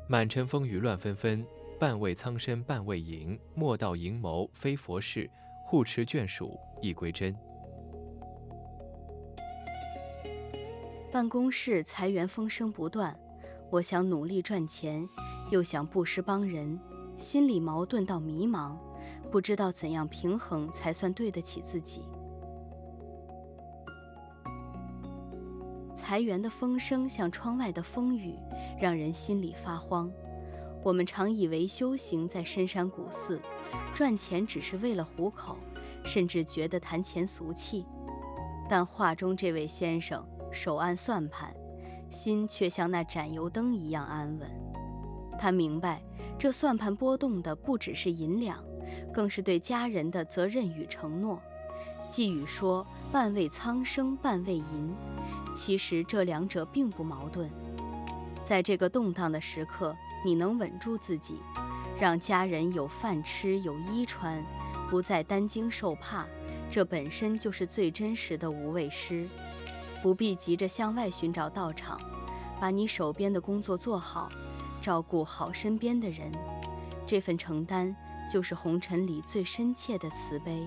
满城风雨乱纷纷，半为苍生半为淫。莫道淫谋非佛事，护持眷属亦归真。办公室裁员风声不断，我想努力赚钱，又想布施帮人，心里矛盾到迷茫，不知道怎样平衡才算对得起自己。裁员的风声像窗外的风雨，让人心里发慌。我们常以为修行在深山古寺，赚钱只是为了糊口，甚至觉得谈钱俗气。但画中这位先生手按算盘，心却像那盏油灯一样安稳。他明白，这算盘波动的不只是银两，更是对家人的责任与承诺。寄语说半为苍生半为银，其实这两者并不矛盾。在这个动荡的时刻，你能稳住自己，让家人有饭吃有衣穿，不再担惊受怕，这本身就是最真实的无畏施。不必急着向外寻找道场，把你手边的工作做好，照顾好身边的人，这份承担就是红尘里最深切的慈悲。